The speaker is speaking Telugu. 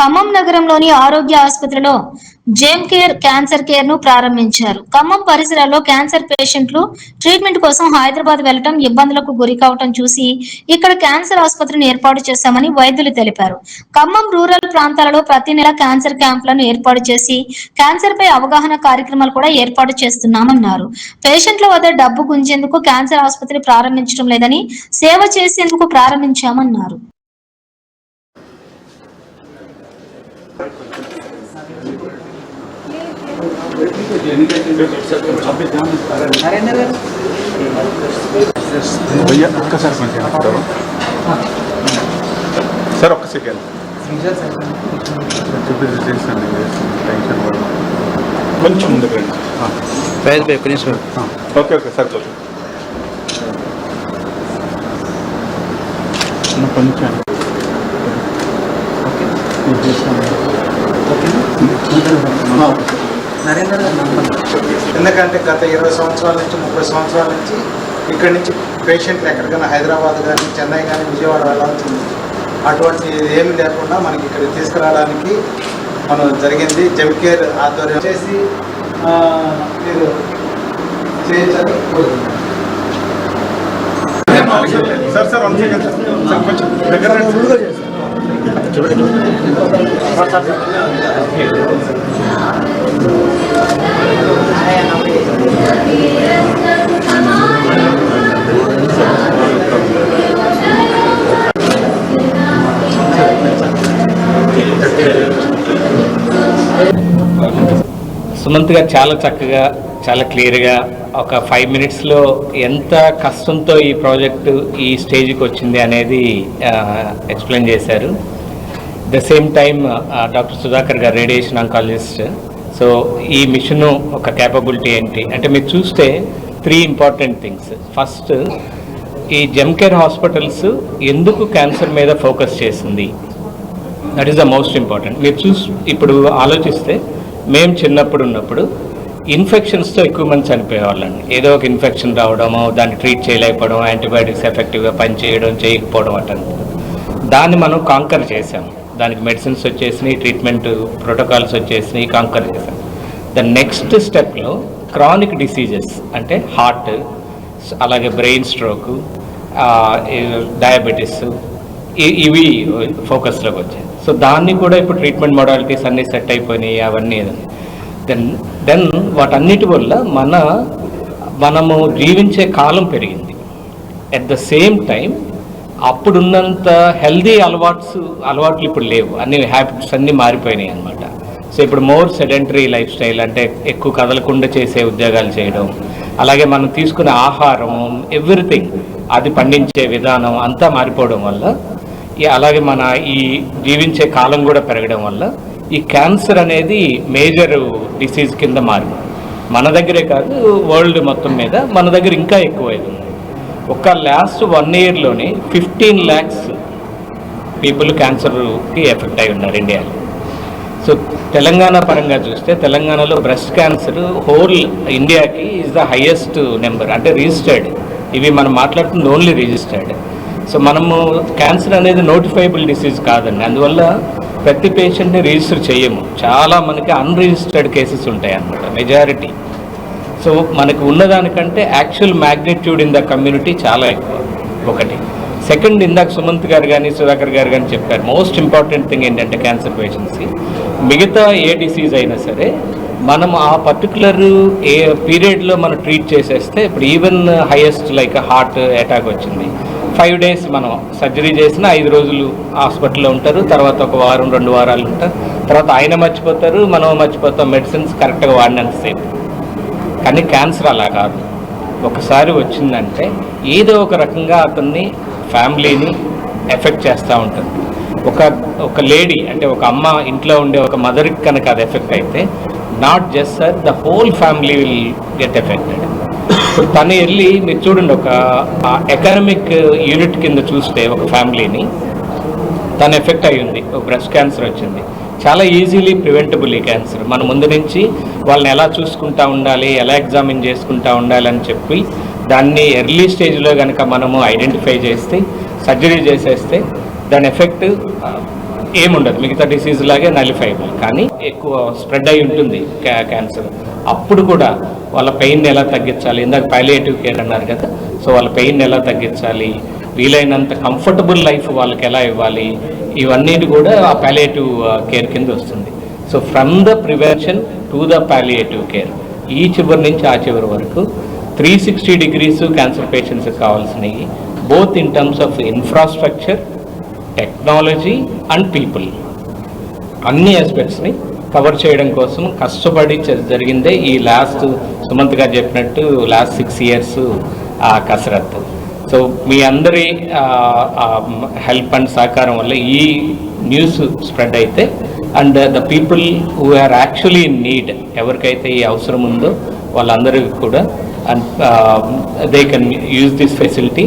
ఖమ్మం నగరంలోని ఆరోగ్య ఆసుపత్రిలో జేమ్ కేర్ క్యాన్సర్ కేర్ ను ప్రారంభించారు. ఖమ్మం పరిసరాల్లో క్యాన్సర్ పేషెంట్లు ట్రీట్మెంట్ కోసం హైదరాబాద్ వెళ్లడం ఇబ్బందులకు గురి కావటం చూసి ఇక్కడ క్యాన్సర్ ఆసుపత్రిని ఏర్పాటు చేశామని వైద్యులు తెలిపారు. ఖమ్మం రూరల్ ప్రాంతాలలో ప్రతి నెల క్యాన్సర్ క్యాంపులను ఏర్పాటు చేసి క్యాన్సర్ పై అవగాహన కార్యక్రమాలు కూడా ఏర్పాటు చేస్తున్నామన్నారు. పేషెంట్ల వద్ద డబ్బు గుంజేందుకు క్యాన్సర్ ఆసుపత్రి ప్రారంభించడం లేదని సేవ చేసేందుకు ప్రారంభించామన్నారు. भैया ఒక్కసారి సార్ ఒక్క సెకండ్ కొంచెం ముందుకు రండి. ఓకే ఓకే సార్ కొంచెం ఎందుకంటే గత 20 సంవత్సరాల నుంచి 30 సంవత్సరాల నుంచి ఇక్కడి నుంచి పేషెంట్లు ఎక్కడికైనా హైదరాబాద్ కానీ చెన్నై కానీ విజయవాడ వెళ్ళాల్సింది అటువంటి ఏమీ లేకుండా మనకి ఇక్కడ తీసుకురావడానికి మనం జరిగింది. జెమ్ కేర్ ఆధ్వర్యం చేసి మీరు చేయించాలి. సార్ సార్ సార్ కొంచెం దగ్గర సుమంత్ గారు చాలా చక్కగా చాలా క్లియర్గా ఒక 5 minutesలో ఎంత కష్టంతో ఈ ప్రాజెక్టు ఈ స్టేజ్కి వచ్చింది అనేది ఎక్స్ప్లెయిన్ చేశారు. The same time doctor Sudhakar గారు రేడియేషన్ ఆంకాలజిస్ట్. సో ఈ మిషన్ ఒక క్యాపబిలిటీ ఏంటి అంటే మీరు చూస్తే 3 important థింగ్స్. ఫస్ట్, ఈ జెమ్ కేర్ హాస్పిటల్స్ ఎందుకు క్యాన్సర్ మీద ఫోకస్ చేసింది, that is the most important. మీరు ఇప్పుడు ఆలోచిస్తే మేము చిన్నప్పుడు ఉన్నప్పుడు ఇన్ఫెక్షన్స్తో ఎక్కువ మంది చనిపోయేవాళ్ళండి. ఏదో ఒక ఇన్ఫెక్షన్ రావడమో దాన్ని ట్రీట్ చేయలేకపోవడం, యాంటీబయాటిక్స్ ఎఫెక్టివ్గా పనిచేయడం చేయకపోవడం అటంతా దాన్ని మనం కాంకర్ చేసాం. దానికి మెడిసిన్స్ వచ్చేసినాయి, ట్రీట్మెంట్ ప్రోటోకాల్స్ వచ్చేసినాయి, కాంకర్ చేసాం. ద నెక్స్ట్ స్టెప్లో క్రానిక్ డిసీజెస్ అంటే హార్ట్, అలాగే బ్రెయిన్ స్ట్రోక్, డయాబెటీస్ ఇవి ఫోకస్లోకి వచ్చాయి. సో దాన్ని కూడా ఇప్పుడు ట్రీట్మెంట్ మోడాలిటీస్ అన్నీ సెట్ అయిపోయినాయి అవన్నీ. దెన్ వాటన్నిటి వల్ల మనము జీవించే కాలం పెరిగింది. ఎట్ ద సేమ్ టైం అప్పుడున్నంత హెల్దీ అలవాట్లు ఇప్పుడు లేవు, అన్ని హ్యాబిట్స్ అన్నీ మారిపోయినాయి అనమాట. సో ఇప్పుడు మోర్ సెడెంటరీ లైఫ్ స్టైల్ అంటే ఎక్కువ కదలకుండా చేసే ఉద్యోగాలు చేయడం, అలాగే మనం తీసుకునే ఆహారం ఎవ్రీథింగ్ అది పండించే విధానం అంతా మారిపోవడం వల్ల, అలాగే మన ఈ జీవించే కాలం కూడా పెరగడం వల్ల ఈ క్యాన్సర్ అనేది మేజర్ డిసీజ్ కింద మారింది. మన దగ్గరే కాదు, వరల్డ్ మొత్తం మీద మన దగ్గర ఇంకా ఎక్కువైంది. ఒక లాస్ట్ 1 yearలోనే 15 lakhs పీపుల్ క్యాన్సర్కి ఎఫెక్ట్ అయి ఉన్నారు ఇండియాలో. సో తెలంగాణ పరంగా చూస్తే తెలంగాణలో బ్రెస్ట్ క్యాన్సర్ హోల్ ఇండియాకి ఈజ్ ద హైయెస్ట్ నెంబర్, అంటే రిజిస్టర్డ్. ఇవి మనం మాట్లాడుతుంది ఓన్లీ రిజిస్టర్డ్. సో మనము క్యాన్సర్ అనేది నోటిఫైబుల్ డిసీజ్ కాదండి, అందువల్ల ప్రతి పేషెంట్ని రిజిస్టర్ చేయము. చాలా మనకి అన్రిజిస్టర్డ్ కేసెస్ ఉంటాయి అన్నమాట మెజారిటీ. సో మనకు ఉన్నదానికంటే actual magnitude in the community చాలా ఎక్కువ. ఒకటి. సెకండ్, ఇందాక సుమంత్ గారు కానీ సుధాకర్ గారు కానీ చెప్పారు, మోస్ట్ ఇంపార్టెంట్ థింగ్ ఏంటంటే క్యాన్సర్ పేషెంట్స్కి మిగతా ఏ డిసీజ్ అయినా సరే మనం ఆ పర్టికులర్ ఏ పీరియడ్లో మనం ట్రీట్ చేసేస్తే, ఇప్పుడు even highest like heart attack వచ్చింది, 5 days మనం సర్జరీ చేసిన 5 రోజులు హాస్పిటల్లో ఉంటారు, తర్వాత 1 వారం 2 వారాలు ఉంటారు, తర్వాత ఆయన మర్చిపోతారు, మనం మర్చిపోతాం మెడిసిన్స్ కరెక్ట్గా వాడినంతసేపు. కానీ క్యాన్సర్ అలా కాదు. ఒకసారి వచ్చిందంటే ఏదో ఒక రకంగా అతన్ని ఫ్యామిలీని ఎఫెక్ట్ చేస్తూ ఉంటుంది. ఒక లేడీ అంటే ఒక అమ్మ ఇంట్లో ఉండే ఒక మదర్కి కనుక అది ఎఫెక్ట్ అయితే not just sir the whole family will get affected. తను వెళ్ళి మీరు చూడండి, ఒక ఎకనామిక్ యూనిట్ కింద చూస్తే ఒక ఫ్యామిలీని తను ఎఫెక్ట్ అయ్యింది, ఒక బ్రెస్ట్ క్యాన్సర్ వచ్చింది. చాలా ఈజీలీ ప్రివెంటబుల్ ఈ క్యాన్సర్. మన ముందు నుంచి వాళ్ళని ఎలా చూసుకుంటూ ఉండాలి, ఎలా ఎగ్జామిన్ చేసుకుంటూ ఉండాలని చెప్పి దాన్ని ఎర్లీ స్టేజ్లో కనుక మనము ఐడెంటిఫై చేస్తే, సర్జరీ చేసేస్తే దాని ఎఫెక్ట్ ఏముండదు, మిగతా డిసీజ్ లాగే నలిఫైబుల్, కానీ ఎక్కువ స్ప్రెడ్ అయి ఉంటుంది క్యాన్సర్. అప్పుడు కూడా వాళ్ళ పెయిన్ ఎలా తగ్గించాలి, ఇందాక పాలియేటివ్ కేర్ అన్నారు కదా, సో వాళ్ళ పెయిన్ ఎలా తగ్గించాలి, వీలైనంత కంఫర్టబుల్ లైఫ్ వాళ్ళకి ఎలా ఇవ్వాలి, ఇవన్నీ కూడా ఆ పాలియేటివ్ కేర్ కింద వస్తుంది. So from the prevention to the palliative care, ఈ చివరి నుంచి ఆ చివరి వరకు 360 degrees క్యాన్సర్ పేషెంట్స్కి కావాల్సినవి, both in terms of infrastructure, technology and people, అన్ని ఆస్పెక్ట్స్ని కవర్ చేయడం కోసం కష్టపడి జరిగిందే ఈ లాస్ట్ సుమంత్ గారు చెప్పినట్టు లాస్ట్ 6 years ఆ కసరత్తు. సో మీ అందరి హెల్ప్ అండ్ సహకారం వల్ల ఈ న్యూస్ స్ప్రెడ్ అయితే, and the people who are actually in need, ఎవరికైతే ఈ అవసరం ఉందో వాళ్ళందరికీ కూడా, and they can use this facility.